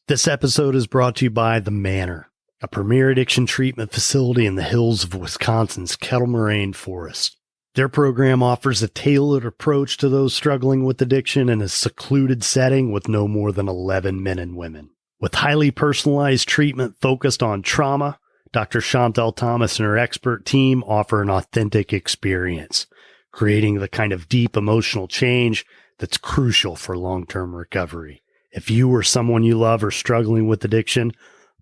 This episode is brought to you by the Manor, a premier addiction treatment facility in the hills of Wisconsin's Kettle Moraine Forest. Their program offers a tailored approach to those struggling with addiction in a secluded setting with no more than 11 men and women. With highly personalized treatment focused on trauma, Dr. Chanteele Thomas and her expert team offer an authentic experience, creating the kind of deep emotional change that's crucial for long-term recovery. If you or someone you love are struggling with addiction,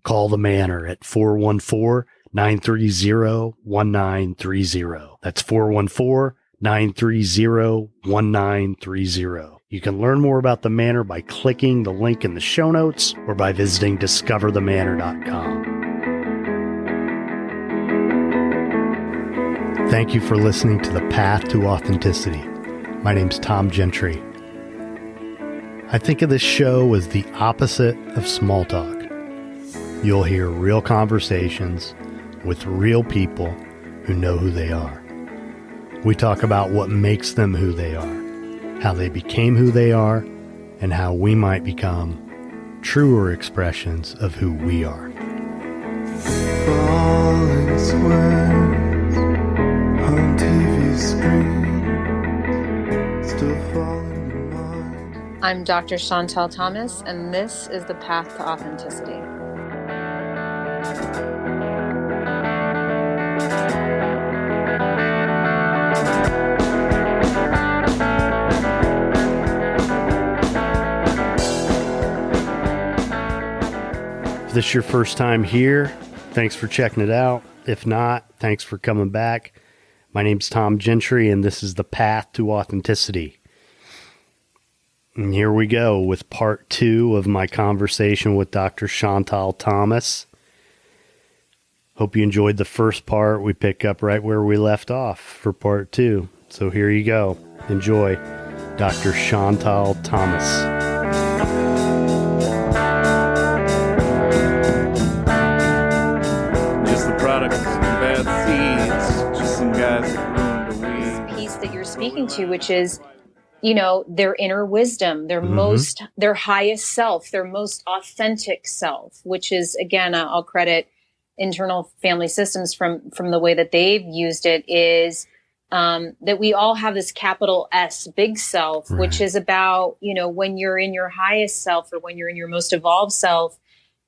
call the Manor at 414-930-1930. That's 414-930-1930. You can learn more about the Manor by clicking the link in the show notes or by visiting discoverthemanor.com. Thank you for listening to The Path to Authenticity. My name's Tom Gentry. I think of this show as the opposite of small talk. You'll hear real conversations with real people who know who they are. We talk about what makes them who they are, how they became who they are, and how we might become truer expressions of who we are. Falling squares on TV screen, still falling. I'm Dr. Chanteele Thomas, and this is The Path to Authenticity. If this is your first time here, thanks for checking it out. If not, thanks for coming back. My name's Tom Gentry, and this is The Path to Authenticity. And here we go with part 2 of my conversation with Dr. Chanteele Thomas. Hope you enjoyed the first part. We pick up right where we left off for part 2. So here you go. Enjoy. Dr. Chanteele Thomas. Just the product of some bad seeds. Just some guys that ruined a weed. This piece that you're speaking to, which is, you know, their inner wisdom, their their highest self, their most authentic self, which is, again, I'll credit internal family systems from the way that they've used it, is that we all have this capital S, big self, right, which is about, you know, when you're in your highest self or when you're in your most evolved self,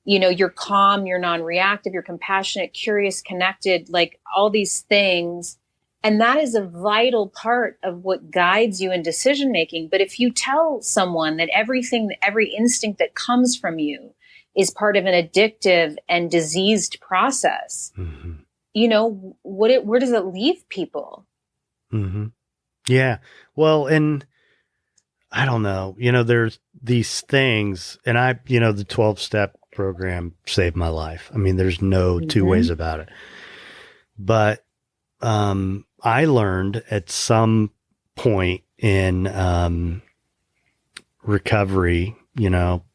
you know, you're calm, you're non-reactive, you're compassionate, curious, connected, like all these things. And that is a vital part of what guides you in decision making. But if you tell someone that every instinct that comes from you is part of an addictive and diseased process, you know, where does it leave people? Yeah. Well, and I don't know, you know, there's these things, and the 12-step program saved my life. I mean, there's no two ways about it. But I learned at some point in recovery,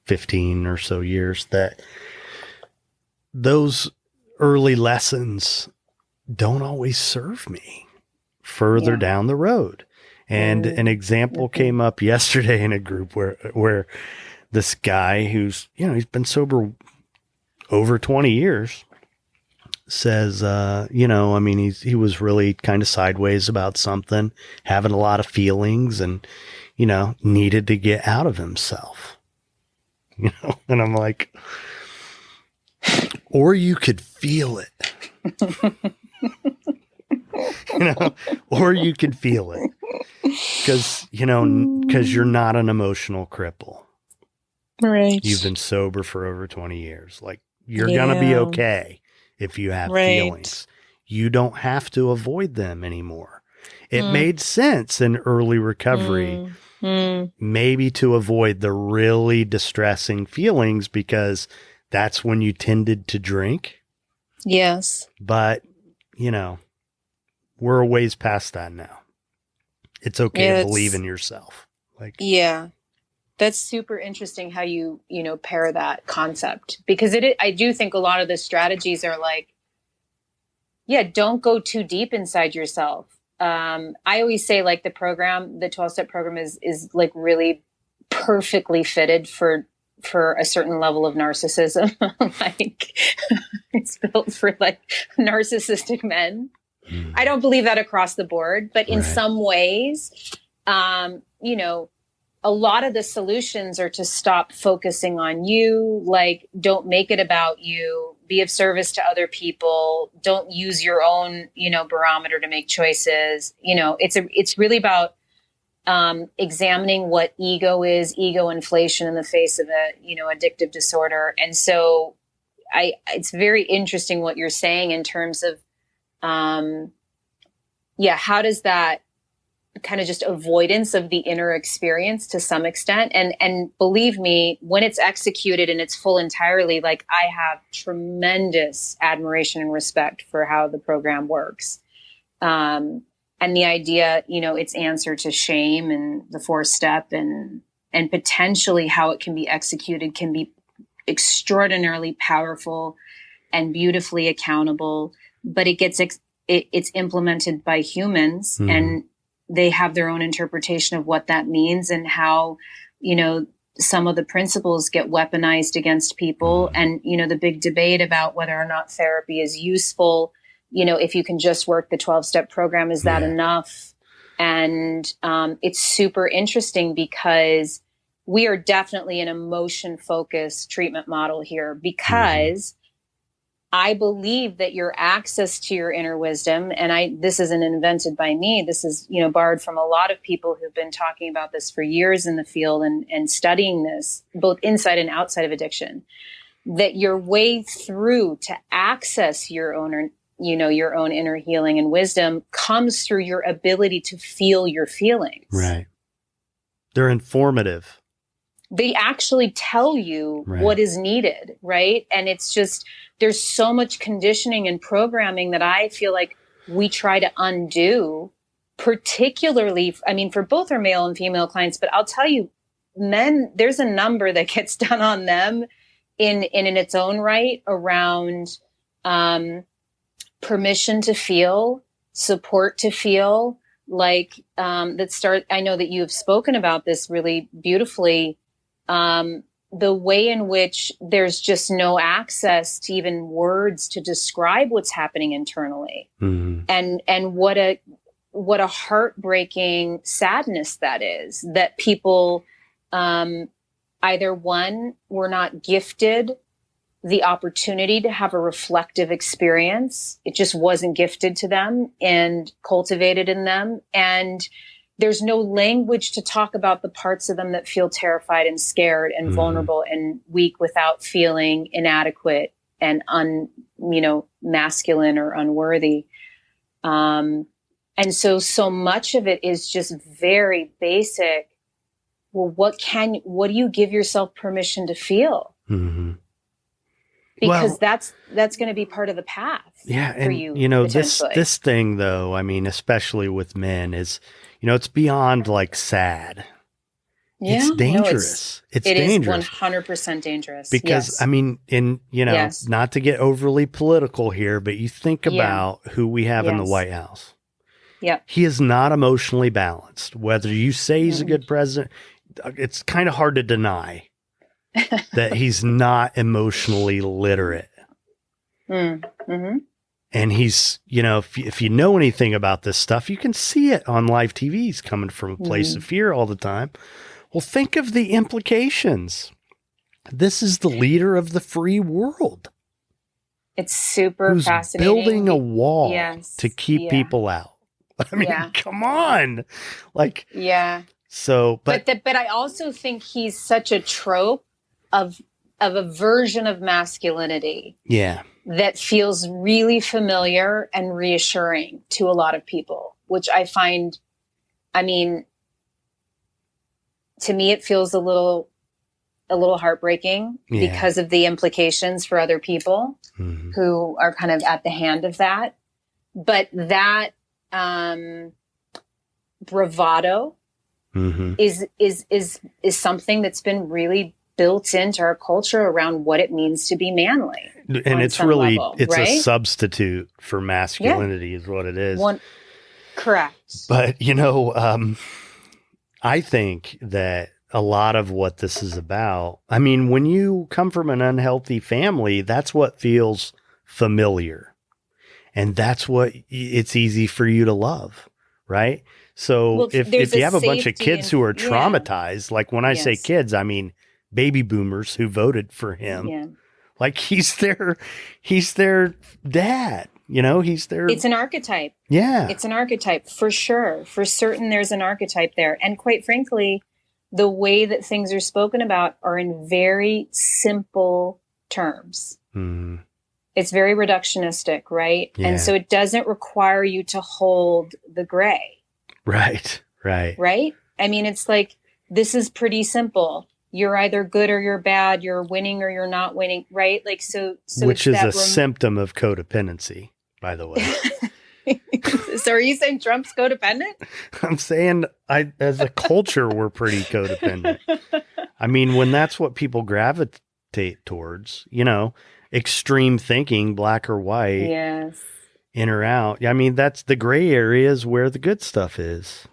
15 or so years, that those early lessons don't always serve me further down the road. And an example came up yesterday in a group where this guy who's, he's been sober over 20 years, says, he was really kind of sideways about something, having a lot of feelings and, needed to get out of himself, and I'm like, or you could feel it, or you could feel it because you're not an emotional cripple. Right. You've been sober for over 20 years. Like, you're going to be okay. If you have feelings, you don't have to avoid them anymore. It made sense in early recovery, maybe to avoid the really distressing feelings because that's when you tended to drink. Yes. But, we're a ways past that now. It's okay to believe in yourself. That's super interesting how you pair that concept, because I do think a lot of the strategies are like, don't go too deep inside yourself. I always say, like, the 12-step program is like really perfectly fitted for for a certain level of narcissism. Like it's built for like narcissistic men. I don't believe that across the board, but in some ways, you know, a lot of the solutions are to stop focusing on you. Like, don't make it about you. Be of service to other people. Don't use your own, you know, barometer to make choices. You know, it's really about examining what ego is, ego inflation in the face of a, you know, addictive disorder. And so it's very interesting what you're saying in terms of, how does that kind of just avoidance of the inner experience to some extent. And believe me, when it's executed in its full entirely, like I have tremendous admiration and respect for how the program works. And the idea, you know, its answer to shame and the 4-step and potentially how it can be executed can be extraordinarily powerful and beautifully accountable, but it's implemented by humans and they have their own interpretation of what that means and how, you know, some of the principles get weaponized against people. And, you know, the big debate about whether or not therapy is useful, you know, if you can just work the 12-step program, is that enough? And it's super interesting because we are definitely an emotion-focused treatment model here because I believe that your access to your inner wisdom, and this isn't invented by me, this is, you know, borrowed from a lot of people who've been talking about this for years in the field and studying this, both inside and outside of addiction, that your way through to access your own, you know, your own inner healing and wisdom comes through your ability to feel your feelings. Right. They're informative. They actually tell you what is needed, right? And it's just, there's so much conditioning and programming that I feel like we try to undo, particularly, I mean, for both our male and female clients, but I'll tell you, men, there's a number that gets done on them in its own right around permission to feel, support to feel, like I know that you have spoken about this really beautifully, the way in which there's just no access to even words to describe what's happening internally. And what a heartbreaking sadness that is, that people, either one, were not gifted the opportunity to have a reflective experience. It just wasn't gifted to them and cultivated in them. And there's no language to talk about the parts of them that feel terrified and scared and vulnerable and weak without feeling inadequate and masculine or unworthy. And so much of it is just very basic. Well, what do you give yourself permission to feel? Because that's going to be part of the path. Yeah. And you know, this thing though, I mean, especially with men is, you know, it's beyond like sad. Yeah, it's dangerous. It dangerous. Is 100% dangerous. Because I mean, not to get overly political here, but you think about who we have in the White House. Yeah. He is not emotionally balanced. Whether you say he's a good president, it's kind of hard to deny that he's not emotionally literate. And he's, you know, if you know anything about this stuff, you can see it on live TV. He's coming from a place of fear all the time. Well, think of the implications. This is the leader of the free world. It's super fascinating. Building a wall to keep people out. I mean, come on. Like, so, but I also think he's such a trope of a version of masculinity. Yeah. That feels really familiar and reassuring to a lot of people, which I find, I mean, to me, it feels a little heartbreaking because of the implications for other people who are kind of at the hand of that. But that bravado is something that's been really built into our culture around what it means to be manly. And it's really, it's a substitute for masculinity is what it is. Correct. But, you know, I think that a lot of what this is about. I mean, when you come from an unhealthy family, that's what feels familiar. And that's what it's easy for you to love, right? So Well, if you have a bunch of kids who are yeah. traumatized, like when I say Yes. kids, I mean baby boomers who voted for him. Yeah. Like he's their dad, he's their. It's an archetype. Yeah. It's an archetype for sure. For certain, there's an archetype there. And quite frankly, the way that things are spoken about are in very simple terms. Mm. It's very reductionistic, right? Yeah. And so it doesn't require you to hold the gray. Right. Right? I mean, it's like, this is pretty simple. You're either good or you're bad. You're winning or you're not winning, right? Like, so which is a symptom of codependency, by the way. So are you saying Trump's codependent? I'm saying as a culture, we're pretty codependent. I mean, when that's what people gravitate towards, extreme thinking, black or white, Yes. in or out. I mean, that's the gray areas where the good stuff is.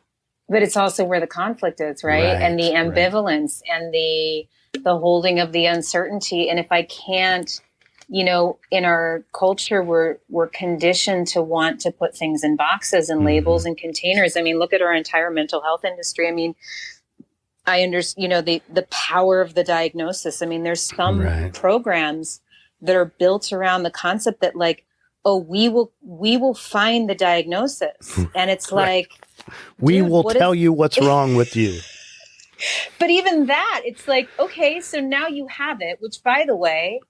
But it's also where the conflict is, right? And the ambivalence and the holding of the uncertainty. And if I can't, in our culture, we're conditioned to want to put things in boxes and labels and containers. I mean, look at our entire mental health industry. I mean, I understand, the power of the diagnosis. I mean, there's some programs that are built around the concept that like, oh, we will find the diagnosis. And it's like, we will tell you what's wrong with you. But even that, it's like, okay, so now you have it, which by the way,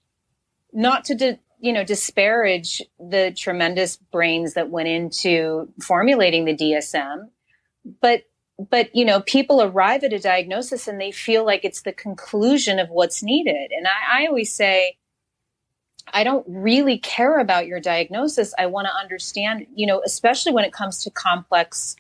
not to, disparage the tremendous brains that went into formulating the DSM, but, people arrive at a diagnosis and they feel like it's the conclusion of what's needed. And I always say, I don't really care about your diagnosis. I want to understand, especially when it comes to complex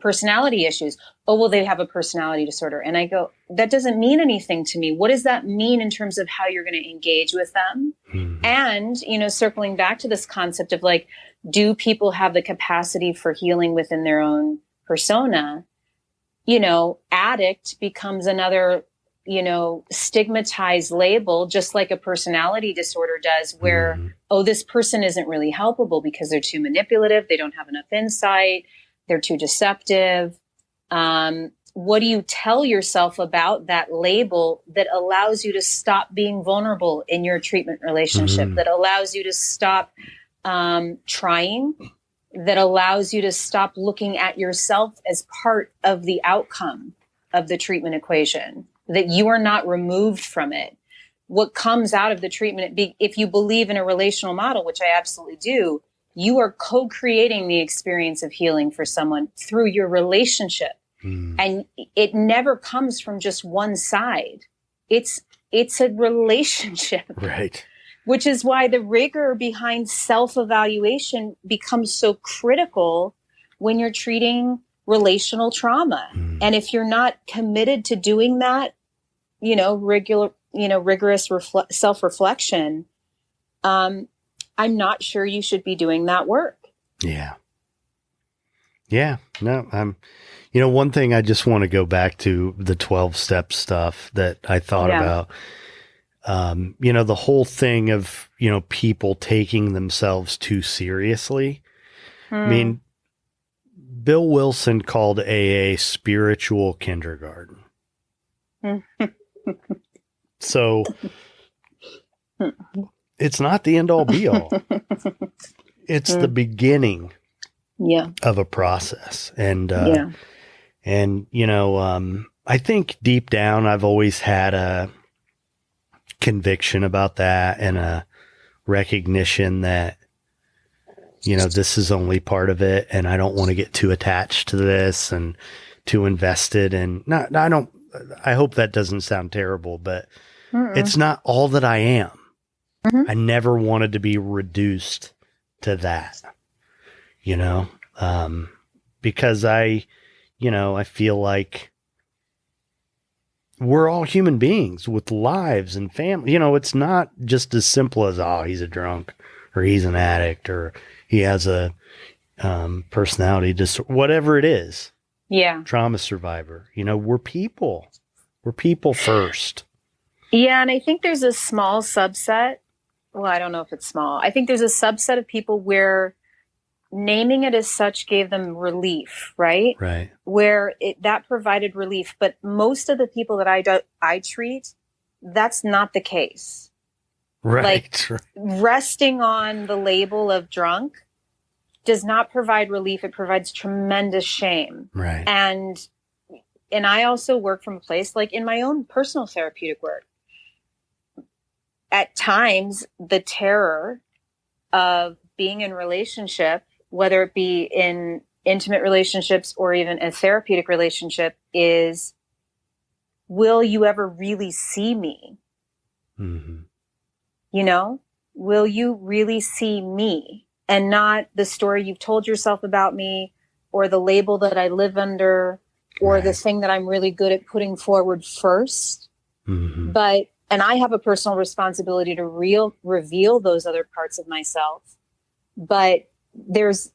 personality issues. Oh, well, they have a personality disorder. And I go, that doesn't mean anything to me. What does that mean in terms of how you're going to engage with them? Mm-hmm. And, circling back to this concept of like, do people have the capacity for healing within their own persona? Addict becomes another, stigmatized label, just like a personality disorder does, where, oh, this person isn't really helpable because they're too manipulative. They don't have enough insight. They're too deceptive. What do you tell yourself about that label that allows you to stop being vulnerable in your treatment relationship, that allows you to stop trying, that allows you to stop looking at yourself as part of the outcome of the treatment equation, that you are not removed from it? What comes out of the treatment, if you believe in a relational model, which I absolutely do, you are co-creating the experience of healing for someone through your relationship. And it never comes from just one side. It's a relationship. Right. Which is why the rigor behind self-evaluation becomes so critical when you're treating relational trauma. And if you're not committed to doing that, rigorous self-reflection, I'm not sure you should be doing that work. Yeah. Yeah. No, one thing I just want to go back to the 12-step stuff that I thought about, the whole thing of, people taking themselves too seriously. I mean, Bill Wilson called AA spiritual kindergarten. So it's not the end all be all. It's the beginning of a process. And, I think deep down, I've always had a conviction about that and a recognition that, this is only part of it. And I don't want to get too attached to this and too invested. And I hope that doesn't sound terrible, but it's not all that I am. I never wanted to be reduced to that, because I feel like we're all human beings with lives and family. It's not just as simple as, oh, he's a drunk or he's an addict or he has a personality disorder, whatever it is. Yeah. Trauma survivor. We're people. We're people first. Yeah, and I think there's a small subset. Well, I don't know if it's small. I think there's a subset of people where naming it as such gave them relief, right? Right. Where that provided relief. But most of the people that I treat, that's not the case. Right. Like resting on the label of drunk does not provide relief. It provides tremendous shame. Right. And I also work from a place like in my own personal therapeutic work. At times, the terror of being in relationship, whether it be in intimate relationships or even a therapeutic relationship, is, will you ever really see me? Mm-hmm. You know, will you really see me and not the story you've told yourself about me or the label that I live under or the thing that I'm really good at putting forward first? Mm-hmm. And I have a personal responsibility to reveal those other parts of myself. But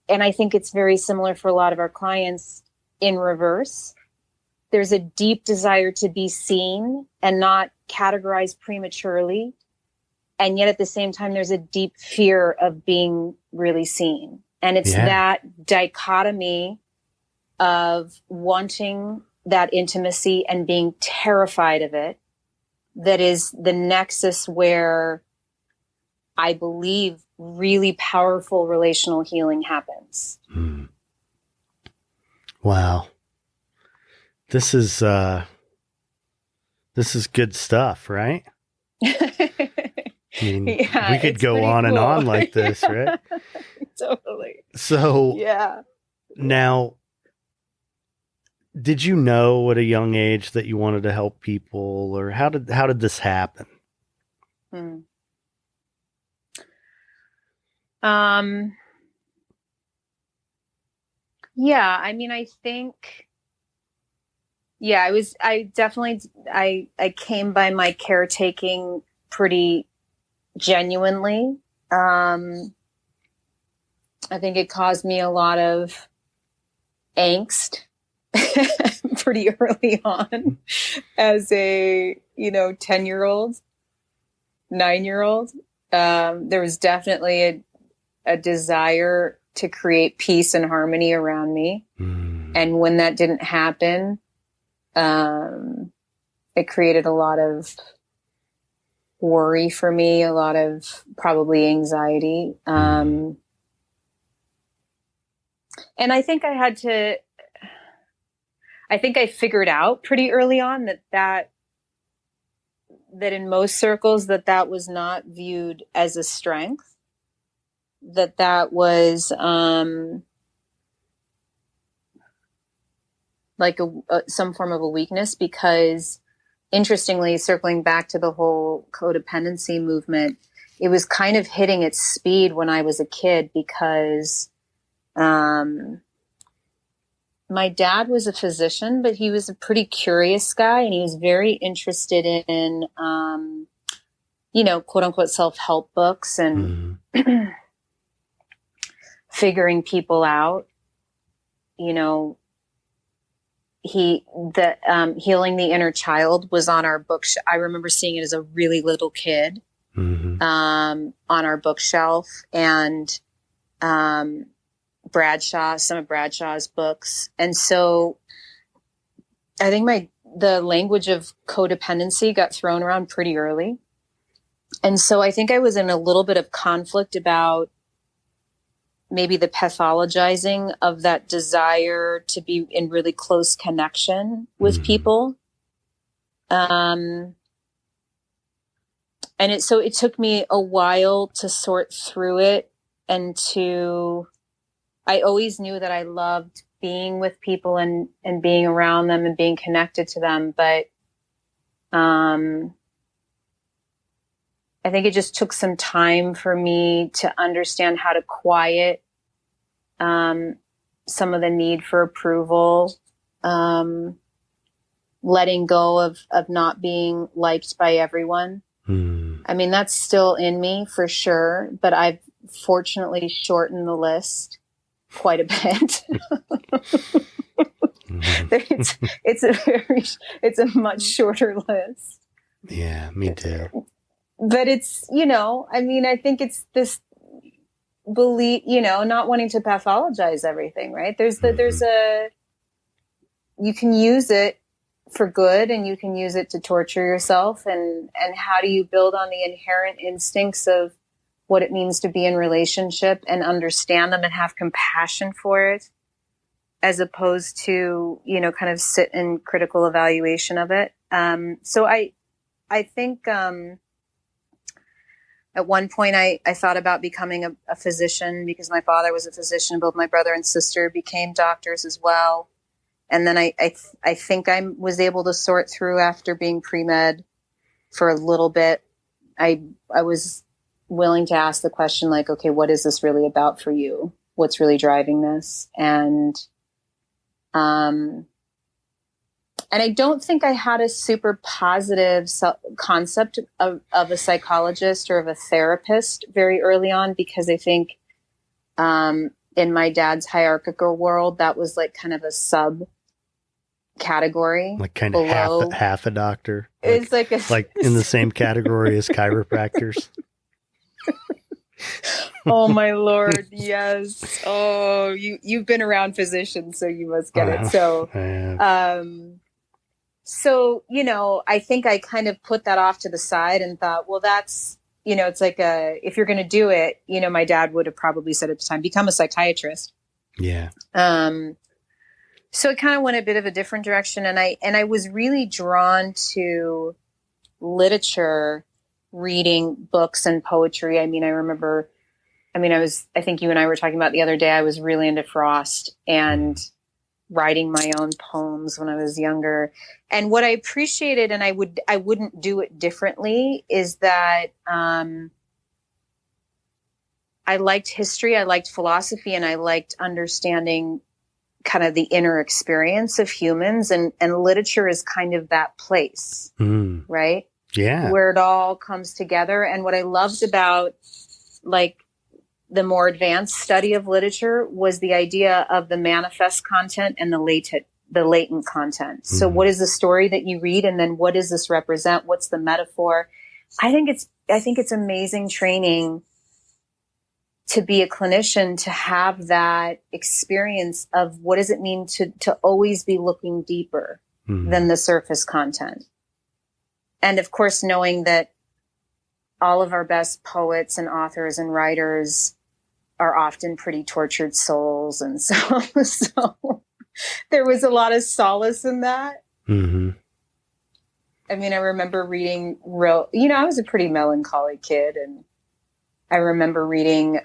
and I think it's very similar for a lot of our clients in reverse. There's a deep desire to be seen and not categorized prematurely. And yet at the same time, there's a deep fear of being really seen. And it's that dichotomy of wanting that intimacy and being terrified of it that is the nexus where I believe really powerful relational healing happens. Mm. Wow. This is good stuff, right? I mean, we could go on and on like this, right? Totally. So now, did you know at a young age that you wanted to help people, or how did this happen? Yeah, I mean, I think, I came by my caretaking pretty genuinely. I think it caused me a lot of angst pretty early on as a, 10-year-old, 9-year-old. There was definitely a desire to create peace and harmony around me. Mm. And when that didn't happen, it created a lot of worry for me, a lot of probably anxiety. And I think I figured out pretty early on that in most circles that was not viewed as a strength, that was like some form of a weakness, because interestingly, circling back to the whole codependency movement, it was kind of hitting its speed when I was a kid, because my dad was a physician, but he was a pretty curious guy, and he was very interested in, quote unquote self-help books and figuring people out. Healing the Inner Child was on our bookshelf. I remember seeing it as a really little kid, on our bookshelf, and some of Bradshaw's books. And so I think the language of codependency got thrown around pretty early. And so I think I was in a little bit of conflict about maybe the pathologizing of that desire to be in really close connection with people. And it took me a while to sort through it, and I always knew that I loved being with people and being around them and being connected to them. But I think it just took some time for me to understand how to quiet some of the need for approval, letting go of not being liked by everyone. I mean, that's still in me for sure, but I've fortunately shortened the list quite a bit. It's a much shorter list. Yeah, me too. But it's, I mean, I think it's this belief, not wanting to pathologize everything, right? You can use it for good and you can use it to torture yourself. And how do you build on the inherent instincts of what it means to be in relationship and understand them and have compassion for it, as opposed to, kind of sit in critical evaluation of it. So I think, at one point, I thought about becoming a physician because my father was a physician. Both my brother and sister became doctors as well. And then I think I was able to sort through after being pre-med for a little bit. I was willing to ask the question, like, okay, what is this really about for you? What's really driving this? And I don't think I had a super positive concept of a psychologist or of a therapist very early on, because I think in my dad's hierarchical world, that was like kind of a sub category. Like kind of half a doctor. It's like in the same category as chiropractors. Oh my Lord, yes. Oh, you've been around physicians, so you must get it. So So, I think I kind of put that off to the side and thought, well, that's, it's like if you're going to do it, my dad would have probably said at the time, become a psychiatrist. Yeah. So it kind of went a bit of a different direction. And I was really drawn to literature, reading books and poetry. I think you and I were talking about the other day, I was really into Frost and writing my own poems when I was younger. And what I appreciated, and I wouldn't do it differently, is that I liked history, I liked philosophy, and I liked understanding kind of the inner experience of humans. And literature is kind of that place, right? Yeah. Where it all comes together. And what I loved about like the more advanced study of literature was the idea of the manifest content and the latent content. So what is the story that you read? And then what does this represent? What's the metaphor? I think it's amazing training to be a clinician, to have that experience of what does it mean to always be looking deeper than the surface content. And of course, knowing that all of our best poets and authors and writers are often pretty tortured souls. And so there was a lot of solace in that. Mm-hmm. I mean, I remember reading I was a pretty melancholy kid, and I remember reading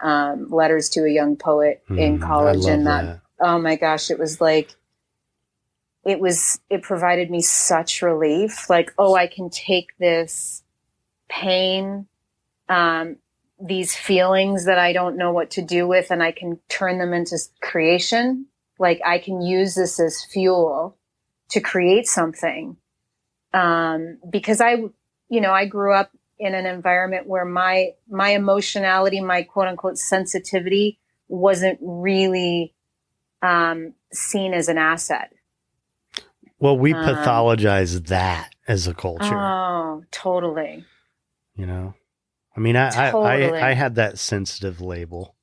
letters to a young poet in college, and that, oh my gosh, it was like, it provided me such relief. Like, oh, I can take this pain, these feelings that I don't know what to do with, and I can turn them into creation. Like, I can use this as fuel to create something. Because I grew up in an environment where my emotionality, my quote unquote sensitivity wasn't really seen as an asset. Well, we pathologize that as a culture. Oh, totally. I mean, I had that sensitive label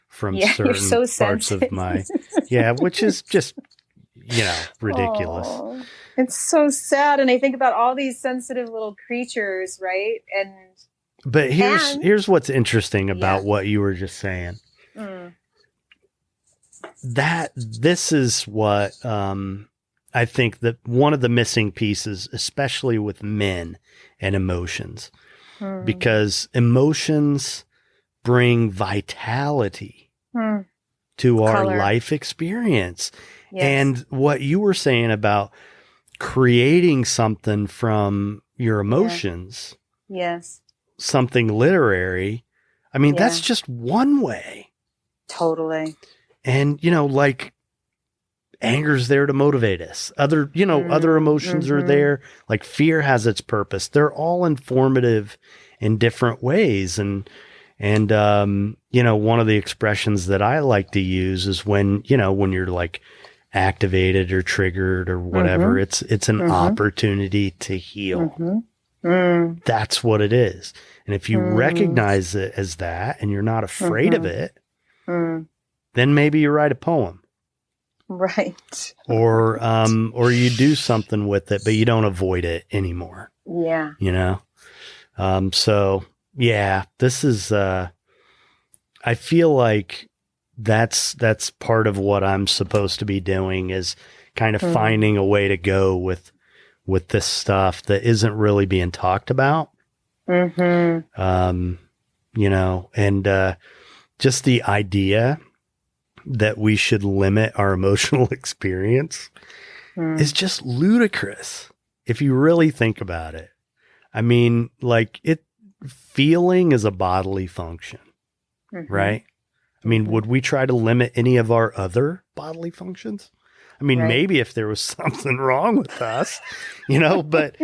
from certain parts of my, which is just, ridiculous. Oh, it's so sad. And I think about all these sensitive little creatures, right? But here's what's interesting about what you were just saying. That this is what, I think that one of the missing pieces, especially with men and emotions, because emotions bring vitality to our life experience. Yes. And what you were saying about creating something from your emotions, something literary, I mean, that's just one way. Totally. And, like, anger's there to motivate us. Other emotions are there. Like, fear has its purpose. They're all informative in different ways. And one of the expressions that I like to use is when you're like activated or triggered or whatever. It's an opportunity to heal. That's what it is. And if you recognize it as that and you're not afraid of it, then maybe you write a poem. Right. Or you do something with it, but you don't avoid it anymore. Yeah. You know? So yeah, this is, I feel like that's part of what I'm supposed to be doing, is kind of finding a way to go with this stuff that isn't really being talked about. You know, and, just the idea that we should limit our emotional experience is just ludicrous if you really think about it. I mean, like, feeling is a bodily function, right? I mean, would we try to limit any of our other bodily functions? I mean, maybe if there was something wrong with us, you know, but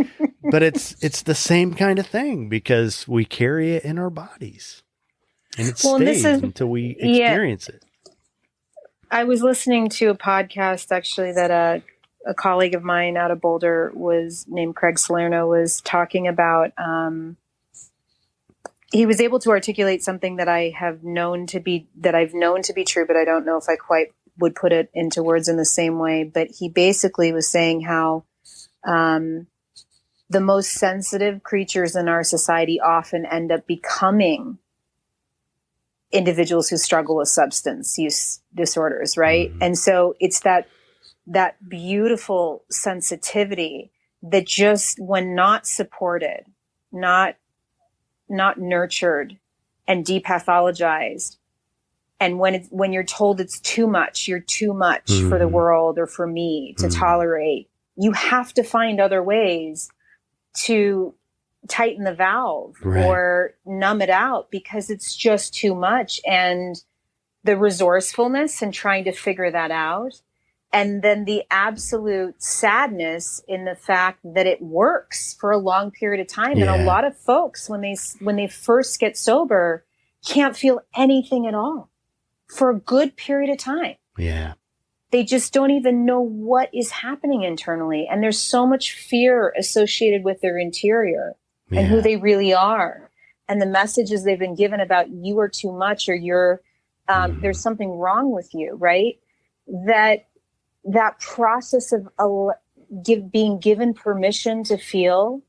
it's the same kind of thing, because we carry it in our bodies, and it stays until we experience it. I was listening to a podcast actually that a colleague of mine out of Boulder named Craig Salerno was talking about. He was able to articulate something that I've known to be true, but I don't know if I quite would put it into words in the same way. But he basically was saying how the most sensitive creatures in our society often end up becoming individuals who struggle with substance use disorders, right? And so it's that beautiful sensitivity that just, when not supported, not nurtured and depathologized, and when you're told it's too much, you're too much for the world or for me to tolerate, you have to find other ways to tighten the valve or numb it out, because it's just too much. And the resourcefulness in trying to figure that out, and then the absolute sadness in the fact that it works for a long period of time. And a lot of folks, when they first get sober, can't feel anything at all for a good period of time. Yeah. They just don't even know what is happening internally. And there's so much fear associated with their interior and who they really are. And the messages they've been given about you are too much, or you're, there's something wrong with you, right? That process of being given permission to feel,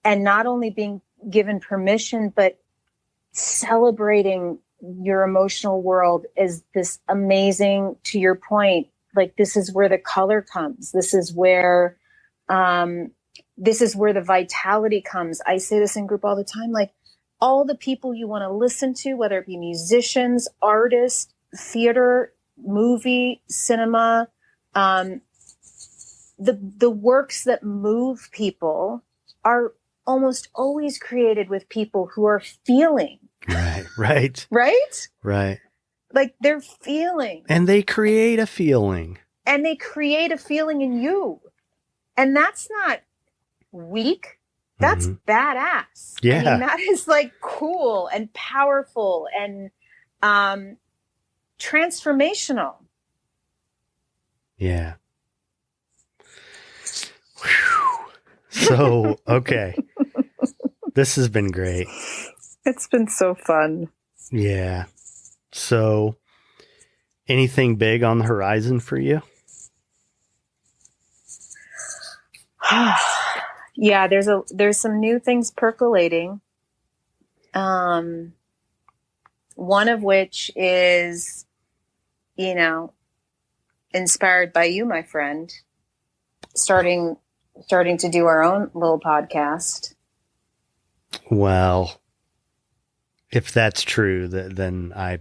and not only being given permission, but celebrating your emotional world is this amazing, to your point, like, this is where the color comes. This is where the vitality comes. I say this in group all the time, like, all the people you want to listen to, whether it be musicians, artists, theater, movie, cinema, the works that move people are almost always created with people who are feeling. Right. Like, they're feeling. And they create a feeling. And they create a feeling in you. And that's not weak. That's badass. Yeah. I mean, that is like cool and powerful and transformational. Yeah. Whew. So, okay. This has been great. It's been so fun. Yeah. So, anything big on the horizon for you? Yeah, there's some new things percolating. One of which is, inspired by you, my friend, starting to do our own little podcast. Well, if that's true, then I,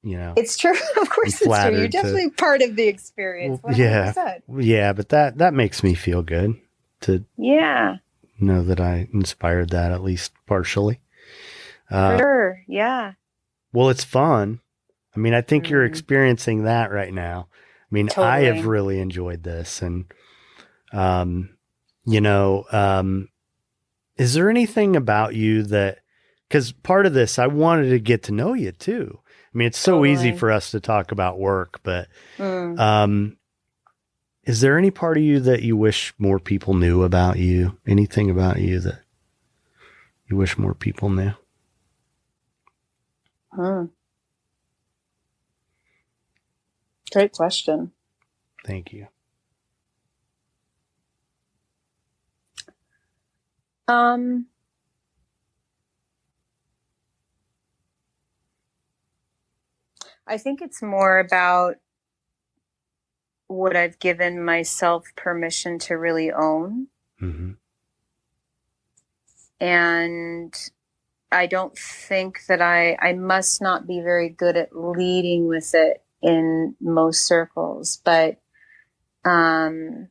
it's true. Of course, it's true. You're definitely part of the experience. 100%. Yeah, but that makes me feel good to know that I inspired that, at least partially. For sure. Yeah. Well, it's fun. I mean, I think you're experiencing that right now. I mean, totally. I have really enjoyed this, and is there anything about you that, because part of this, I wanted to get to know you too. I mean, it's so easy for us to talk about work, but is there any part of you that you wish more people knew about you? Anything about you that you wish more people knew? Great question. Thank you. I think it's more about what I've given myself permission to really own. Mm-hmm. And I don't think that I must not be very good at leading with it in most circles, but I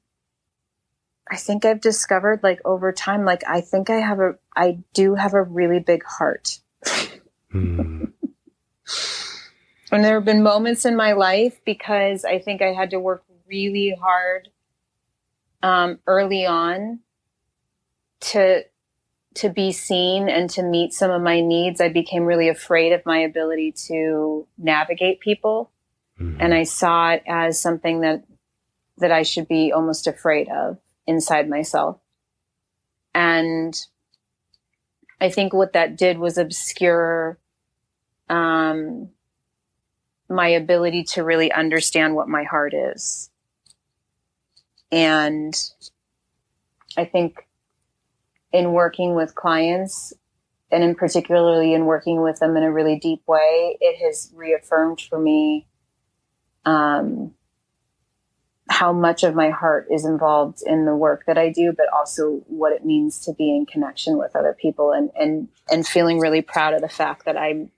think I've discovered, like, over time, like, I think I do have a really big heart. Mm. And there have been moments in my life, because I think I had to work really hard early on to be seen and to meet some of my needs. I became really afraid of my ability to navigate people. Mm-hmm. And I saw it as something that I should be almost afraid of inside myself. And I think what that did was obscure my ability to really understand what my heart is. And I think in working with clients, and in particularly in working with them in a really deep way, it has reaffirmed for me how much of my heart is involved in the work that I do, but also what it means to be in connection with other people, and feeling really proud of the fact that I'm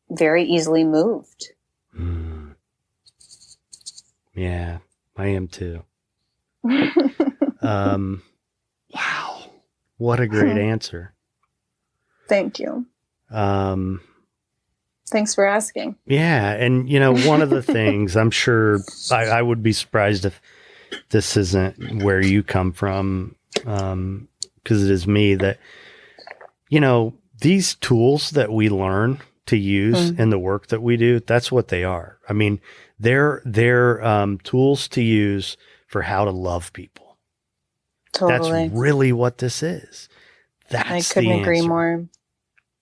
very easily moved. Mm. Yeah, I am too. Wow. What a great answer. Thank you. Thanks for asking. Yeah. And, one of the things, I'm sure I would be surprised if this isn't where you come from, because it is me, that, these tools that we learn to use in the work that we do, that's what they are. I mean, they're tools to use for how to love people. Totally. That's really what this is. I couldn't agree more.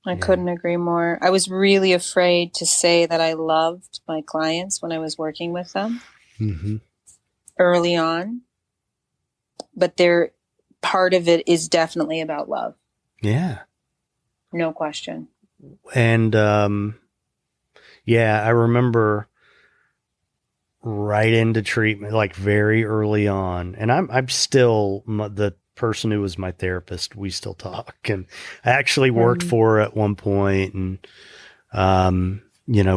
I couldn't agree more. I was really afraid to say that I loved my clients when I was working with them early on. But part of it is definitely about love. Yeah. No question. And, I remember right into treatment, like very early on. And I'm still the person who was my therapist. We still talk, and I actually worked for her at one point, and,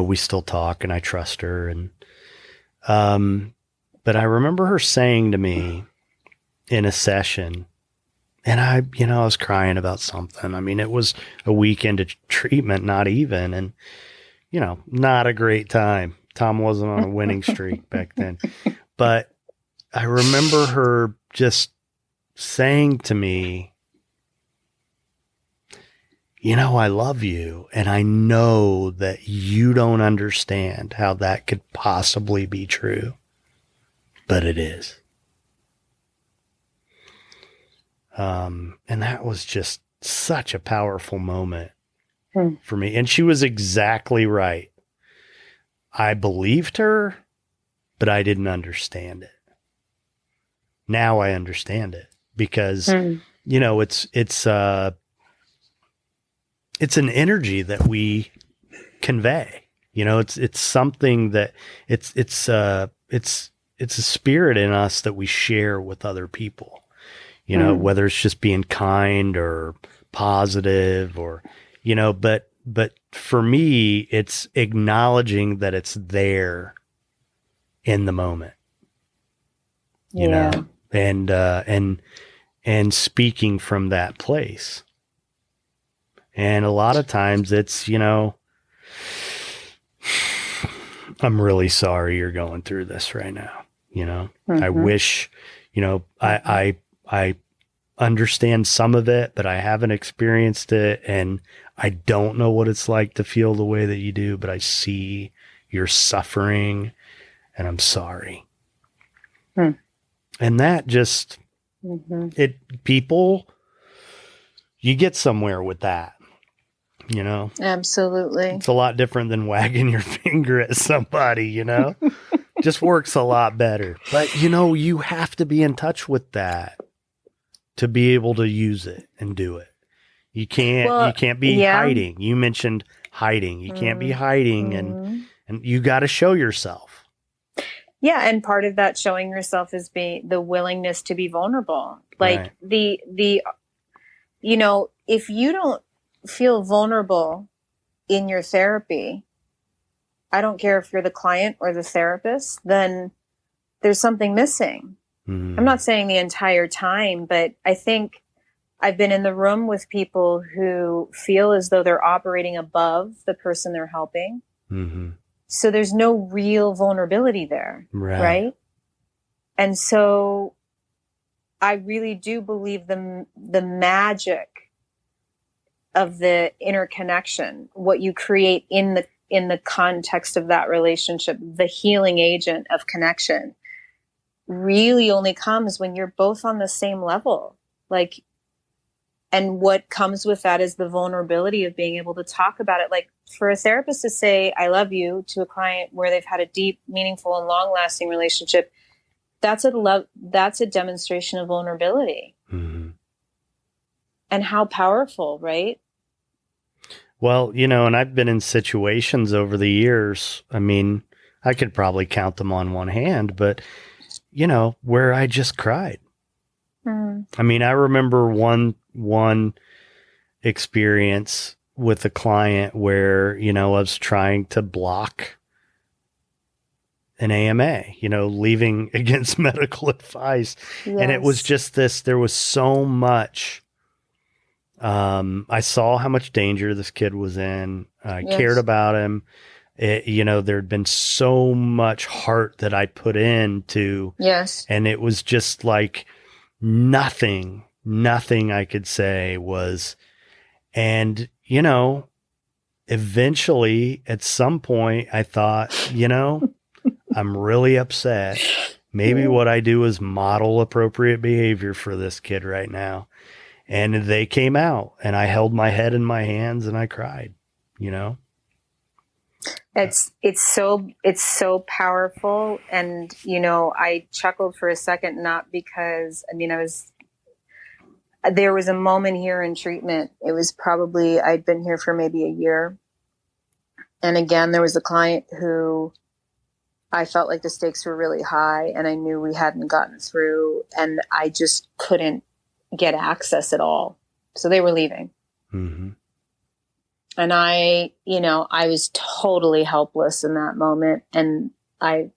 we still talk, and I trust her. And, but I remember her saying to me in a session, and I was crying about something. I mean, it was a week into treatment, not even, and, not a great time. Tom wasn't on a winning streak back then, but I remember her just saying to me, I love you, and I know that you don't understand how that could possibly be true, but it is. And that was just such a powerful moment for me. And she was exactly right. I believed her, but I didn't understand it. Now I understand it, because, it's an energy that we convey. It's something that it's a spirit in us that we share with other people. Whether it's just being kind or positive, or, but for me, it's acknowledging that it's there in the moment, and speaking from that place. And a lot of times it's, I'm really sorry you're going through this right now. I wish, I understand some of it, but I haven't experienced it, and I don't know what it's like to feel the way that you do, but I see your suffering, and I'm sorry. And that just, people, you get somewhere with that, you know? Absolutely. It's a lot different than wagging your finger at somebody, you know? Just works a lot better. But, you know, you have to be in touch with that to be able to use it and do it. You can't be hiding. You mentioned hiding. You can't be hiding and you got to show yourself. Yeah. And part of that showing yourself is the willingness to be vulnerable. Like you know, if you don't feel vulnerable in your therapy, I don't care if you're the client or the therapist, then there's something missing. I'm not saying the entire time, but I think I've been in the room with people who feel as though they're operating above the person they're helping. So there's no real vulnerability there. Right. And so I really do believe the magic of the interconnection, what you create in the context of that relationship, the healing agent of connection, really only comes when you're both on the same level. Like, and what comes with that is the vulnerability of being able to talk about it. Like, for a therapist to say, I love you, to a client where they've had a deep, meaningful, and long lasting relationship, that's a demonstration of vulnerability. And how powerful, right? Well, you know, and I've been in situations over the years. I mean, I could probably count them on one hand, but you know, where I just cried. I mean, I remember one experience with a client where, you know, I was trying to block an AMA, you know, leaving against medical advice. And it was just there was so much, I saw how much danger this kid was in. I cared about him. You know, there'd been so much heart that I put into, and it was just like nothing I could say was, and, you know, eventually at some point I thought, you know, I'm really upset. Maybe what I do is model appropriate behavior for this kid right now. And they came out and I held my head in my hands and I cried, you know? It's so powerful. And, you know, I chuckled for a second, not because, I mean, there was a moment here in treatment. It was probably, I'd been here for maybe a year. And again, there was a client who I felt like the stakes were really high and I knew we hadn't gotten through and I just couldn't get access at all. So they were leaving. And I was totally helpless in that moment. And I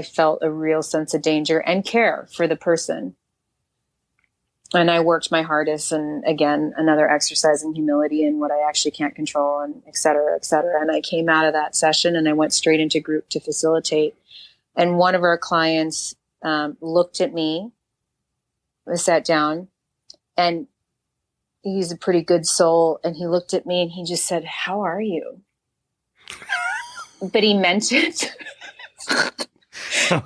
felt a real sense of danger and care for the person. And I worked my hardest. And again, another exercise in humility and what I actually can't control and et cetera, et cetera. And I came out of that session and I went straight into group to facilitate. And one of our clients looked at me, sat down, and he's a pretty good soul. And he looked at me and he just said, "How are you?" But he meant it.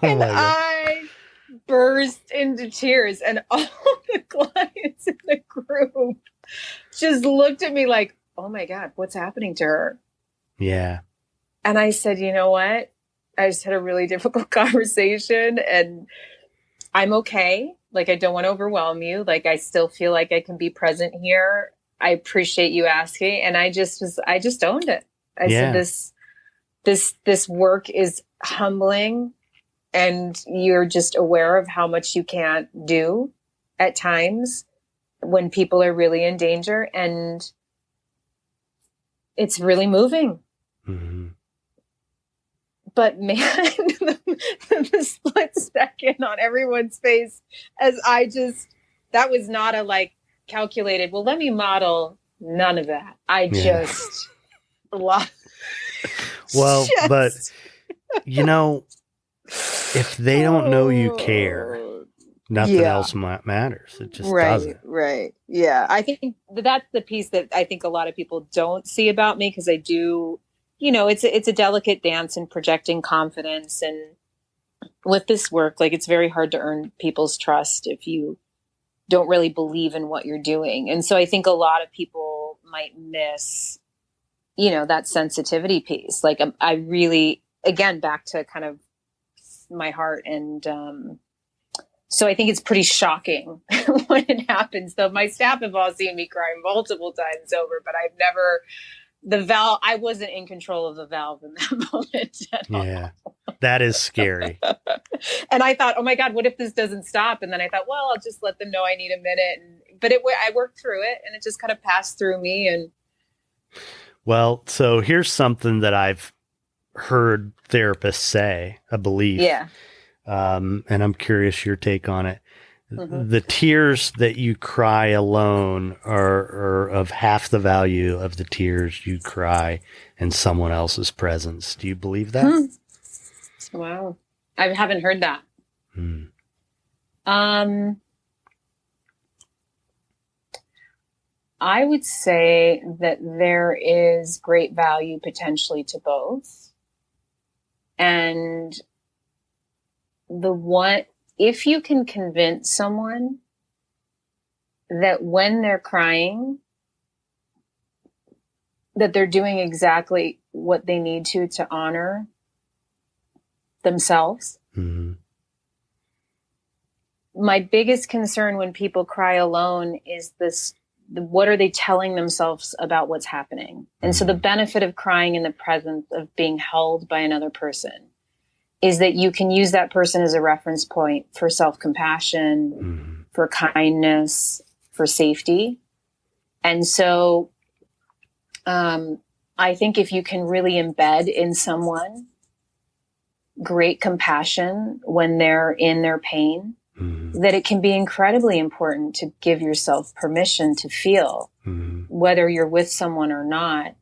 And I burst into tears. And all the clients in the group just looked at me like, oh my God, what's happening to her? Yeah. And I said, you know what? I just had a really difficult conversation and I'm okay. Like, I don't want to overwhelm you. Like, I still feel like I can be present here. I appreciate you asking. And I just owned it. I said, this work is humbling and you're just aware of how much you can't do at times when people are really in danger. And it's really moving. But man, the split second on everyone's face as that was not a like calculated, well, let me model, none of that. I just lost. Well, but you know, if they don't know you care, nothing else matters. It just doesn't. Right. Yeah. I think that's the piece that I think a lot of people don't see about me because I do, you know, it's a delicate dance in projecting confidence and with this work, like it's very hard to earn people's trust if you don't really believe in what you're doing. And so I think a lot of people might miss, that sensitivity piece. Like I really, again, back to kind of my heart. And so I think it's pretty shocking when it happens. Though my staff have all seen me cry multiple times over, but I've never, I wasn't in control of the valve in that moment at all. That is scary. And I thought, oh my God, what if this doesn't stop? And then I thought, well, I'll just let them know I need a minute. But I worked through it, and it just kind of passed through me. And well, so here's something that I've heard therapists say, I believe. Yeah. And I'm curious your take on it. Mm-hmm. The tears that you cry alone are of half the value of the tears you cry in someone else's presence. Do you believe that? Wow. I haven't heard that. I would say that there is great value potentially to both. And if you can convince someone that when they're crying, that they're doing exactly what they need to honor themselves. Mm-hmm. My biggest concern when people cry alone is what are they telling themselves about what's happening? And so the benefit of crying in the presence of being held by another person is that you can use that person as a reference point for self-compassion, for kindness, for safety. And so I think if you can really embed in someone great compassion when they're in their pain, that it can be incredibly important to give yourself permission to feel, whether you're with someone or not.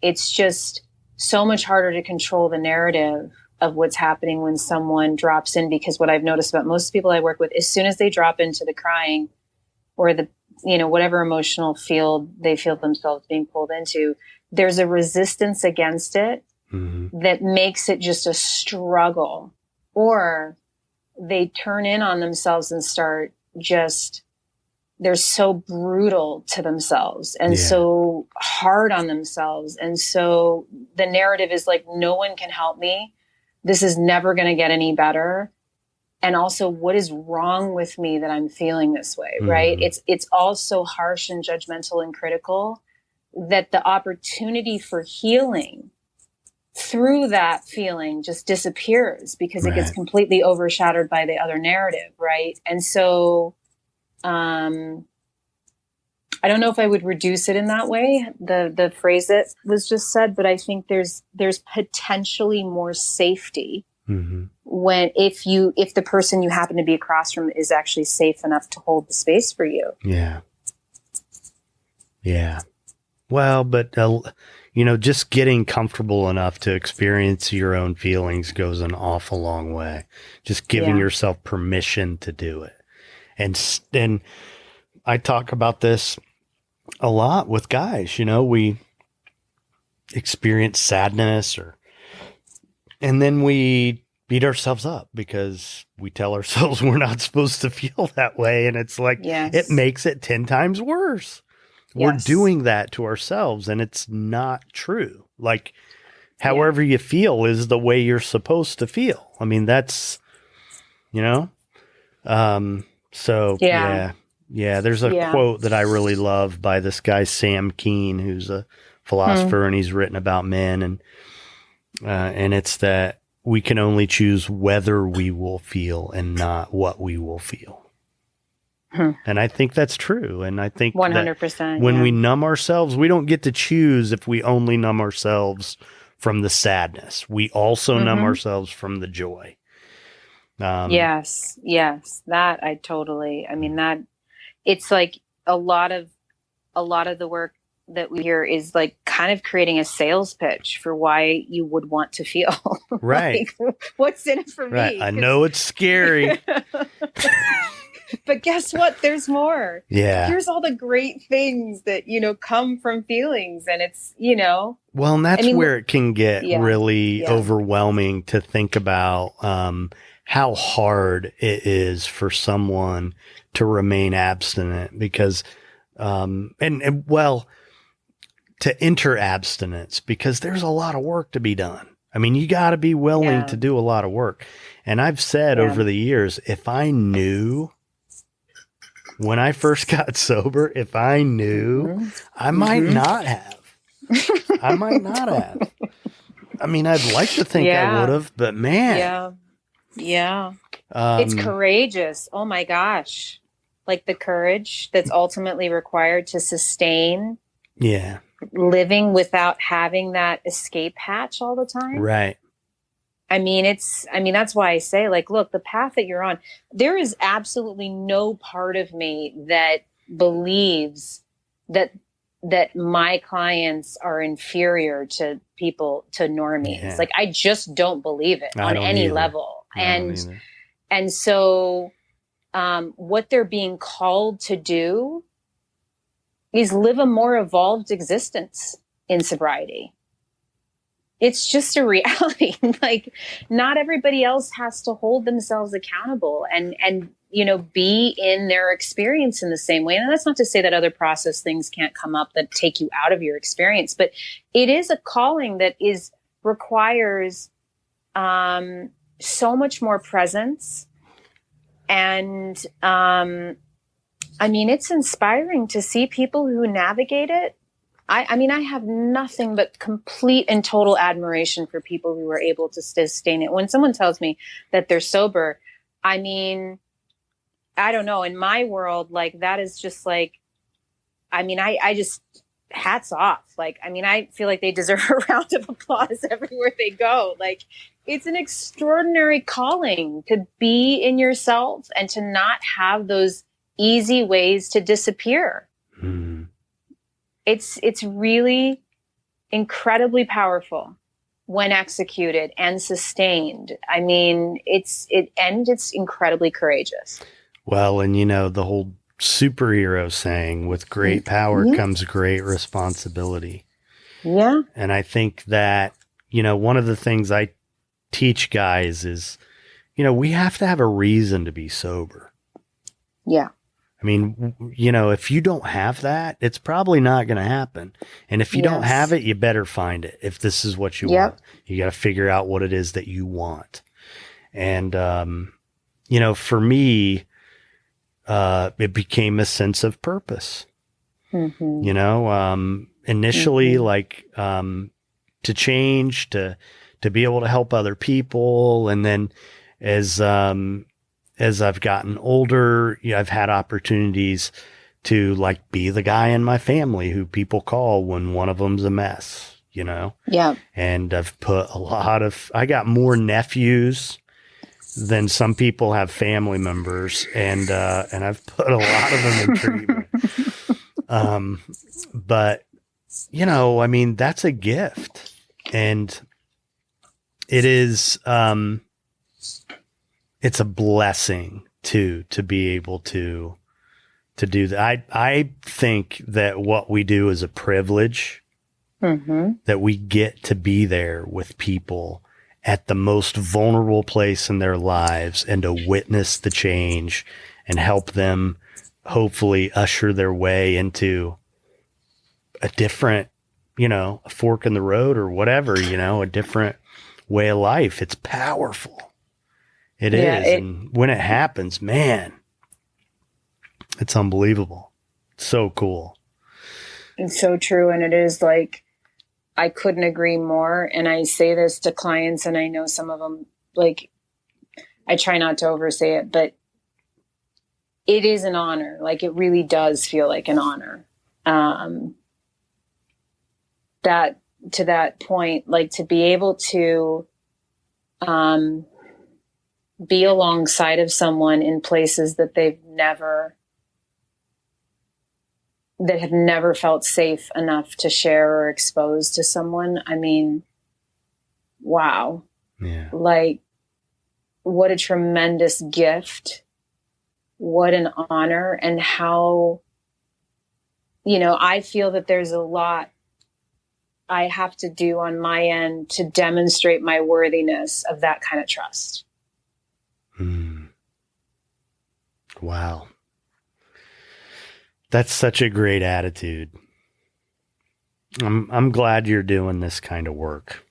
It's just so much harder to control the narrative of what's happening when someone drops in, because what I've noticed about most people I work with, as soon as they drop into the crying or the, whatever emotional field they feel themselves being pulled into, there's a resistance against it that makes it just a struggle, or they turn in on themselves and start they're so brutal to themselves and so hard on themselves. And so the narrative is like, no one can help me. This is never going to get any better. And also, what is wrong with me that I'm feeling this way, right? It's all so harsh and judgmental and critical that the opportunity for healing through that feeling just disappears because it gets completely overshadowed by the other narrative, right? And so I don't know if I would reduce it in that way, the phrase that was just said, but I think there's potentially more safety when if the person you happen to be across from is actually safe enough to hold the space for you. Yeah. Well, but just getting comfortable enough to experience your own feelings goes an awful long way. Just giving yourself permission to do it. And I talk about this a lot with guys. We experience sadness and then we beat ourselves up because we tell ourselves we're not supposed to feel that way. And it's like, it makes it 10 times worse. We're doing that to ourselves, and it's not true. Like, however you feel is the way you're supposed to feel. I mean, that's, there's a quote that I really love by this guy, Sam Keen, who's a philosopher, and he's written about men. And it's that we can only choose whether we will feel and not what we will feel. And I think that's true. And I think 100%. When we numb ourselves, we don't get to choose if we only numb ourselves from the sadness. We also numb ourselves from the joy. Yes. That that it's like a lot of the work that we hear is like kind of creating a sales pitch for why you would want to feel. Right. Like, what's in it for me? I know it's scary. But guess what? There's more. Yeah. Here's all the great things that, come from feelings. And it's, Well, and that's where it can get really Yeah. overwhelming to think about how hard it is for someone to remain abstinent because, to enter abstinence because there's a lot of work to be done. I mean, you got to be willing to do a lot of work. And I've said over the years, if I knew when I first got sober, if I knew, I might not have. I might not have. I mean, I'd like to think I would have, but man. Yeah. It's courageous. Oh my gosh. Like the courage that's ultimately required to sustain. Yeah. Living without having that escape hatch all the time. Right. I mean, that's why I say, like, look, the path that you're on, there is absolutely no part of me that believes that my clients are inferior to people, to normies. Yeah. Like, I just don't believe it on any level. And so, what they're being called to do is live a more evolved existence in sobriety. It's just a reality. Like, not everybody else has to hold themselves accountable and be in their experience in the same way. And that's not to say that other process things can't come up that take you out of your experience, but it is a calling that requires so much more presence. And it's inspiring to see people who navigate it. I have nothing but complete and total admiration for people who are able to sustain it. When someone tells me that they're sober, I don't know, in my world, like, that is just like, I just, hats off. Like, I feel like they deserve a round of applause everywhere they go. Like, it's an extraordinary calling to be in yourself and to not have those easy ways to disappear. It's really incredibly powerful when executed and sustained. It's incredibly courageous. Well, and the whole superhero saying, with great power comes great responsibility. Yeah. And I think that, one of the things I teach guys is, we have to have a reason to be sober. Yeah. If you don't have that, it's probably not going to happen. And if you don't have it, you better find it. If this is what you want, you got to figure out what it is that you want. And, for me, it became a sense of purpose, initially, like, to change, to be able to help other people. And then as I've gotten older, I've had opportunities to, like, be the guy in my family who people call when one of them's a mess, Yeah. And I've put I got more nephews than some people have family members. And I've put a lot of them in treatment. But, that's a gift. And it is, it's a blessing to be able to do that. I think that what we do is a privilege, that we get to be there with people at the most vulnerable place in their lives and to witness the change and help them hopefully usher their way into a different, a fork in the road or whatever, a different way of life. It's powerful. It is. And when it happens, man, it's unbelievable. It's so cool. It's so true. And it is, like, I couldn't agree more. And I say this to clients, and I know some of them, like, I try not to oversay it, but it is an honor. Like, it really does feel like an honor. That, to that point, like, to be able to, be alongside of someone in places that have never felt safe enough to share or expose to someone. Wow. Yeah. Like, what a tremendous gift what an honor, and how, I feel that there's a lot I have to do on my end to demonstrate my worthiness of that kind of trust. Wow. That's such a great attitude. I'm glad you're doing this kind of work.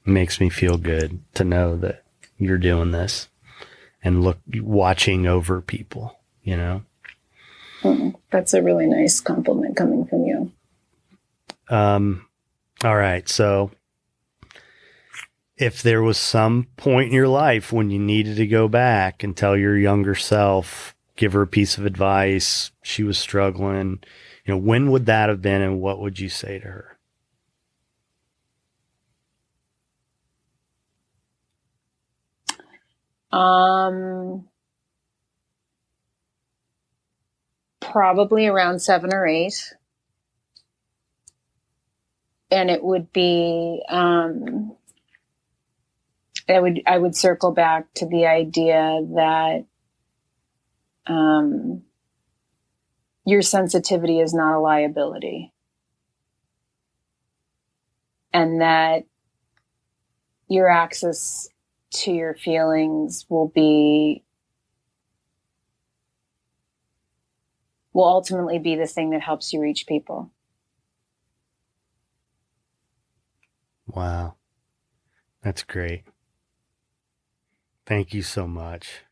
It makes me feel good to know that you're doing this and watching over people, That's a really nice compliment coming from you. All right. So if there was some point in your life when you needed to go back and tell your younger self, give her a piece of advice, she was struggling, when would that have been, and what would you say to her? Probably around 7 or 8. And it would be, I would circle back to the idea that, your sensitivity is not a liability, and that your access to your feelings will ultimately be the thing that helps you reach people. Wow. That's great. Thank you so much.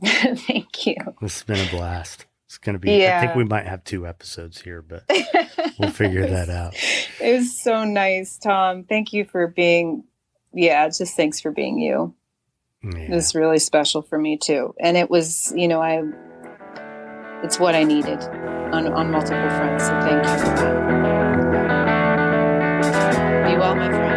Thank you. This has been a blast. It's going to be, I think we might have 2 episodes here, but we'll figure that out. It was so nice, Tom. Thank you for being, just thanks for being you. Yeah. It was really special for me too. And it was, it's what I needed on multiple fronts. So thank you for that. Be well, my friend.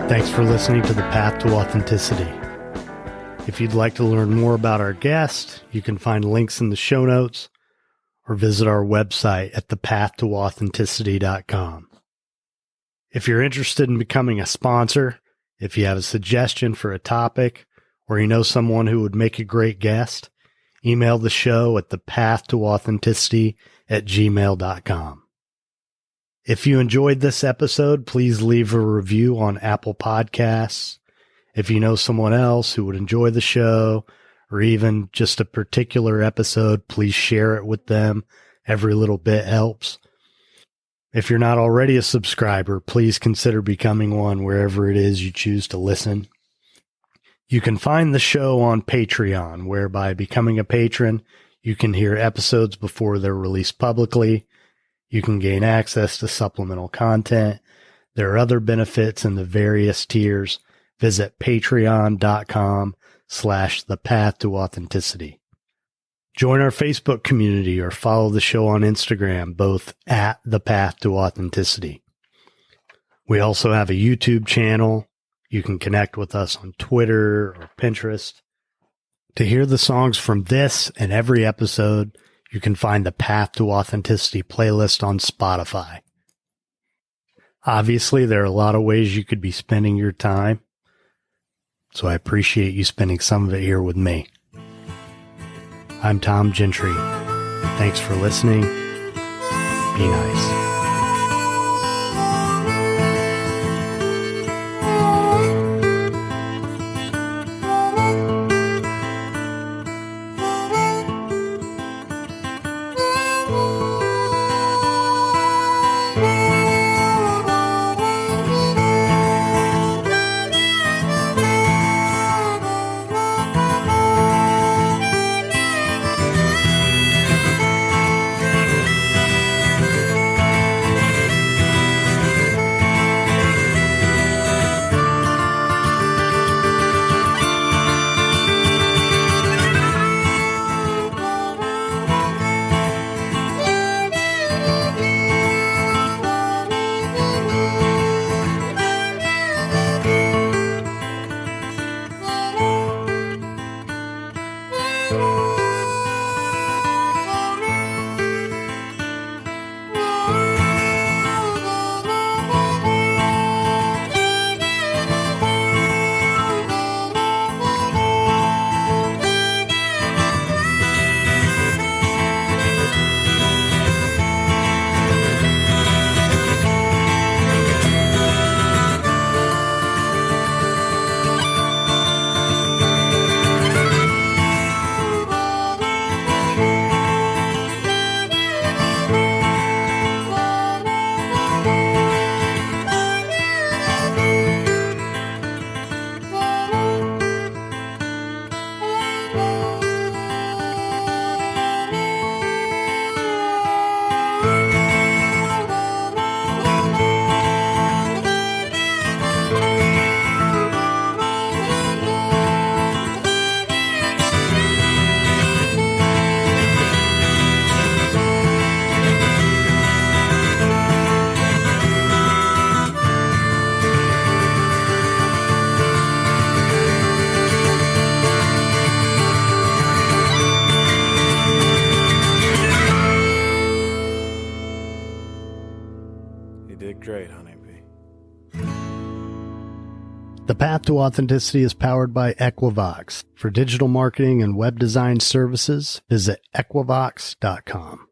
Thanks for listening to The Path to Authenticity. If you'd like to learn more about our guest, you can find links in the show notes or visit our website at thepathtooauthenticity.com. If you're interested in becoming a sponsor, if you have a suggestion for a topic, or you know someone who would make a great guest, email the show at thepathtooauthenticity@gmail.com. If you enjoyed this episode, please leave a review on Apple Podcasts. If you know someone else who would enjoy the show, or even just a particular episode, please share it with them. Every little bit helps. If you're not already a subscriber, please consider becoming one wherever it is you choose to listen. You can find the show on Patreon, where by becoming a patron, you can hear episodes before they're released publicly. You can gain access to supplemental content. There are other benefits in the various tiers. Visit patreon.com/thepathtooauthenticity. Join our Facebook community or follow the show on Instagram, both at The Path to Authenticity. We also have a YouTube channel. You can connect with us on Twitter or Pinterest. To hear the songs from this and every episode, you can find the Path to Authenticity playlist on Spotify. Obviously, there are a lot of ways you could be spending your time, so I appreciate you spending some of it here with me. I'm Tom Gentry. Thanks for listening. Be nice. Dre it, honeybee. The Path to Authenticity is powered by Equivox. For digital marketing and web design services, visit equivox.com.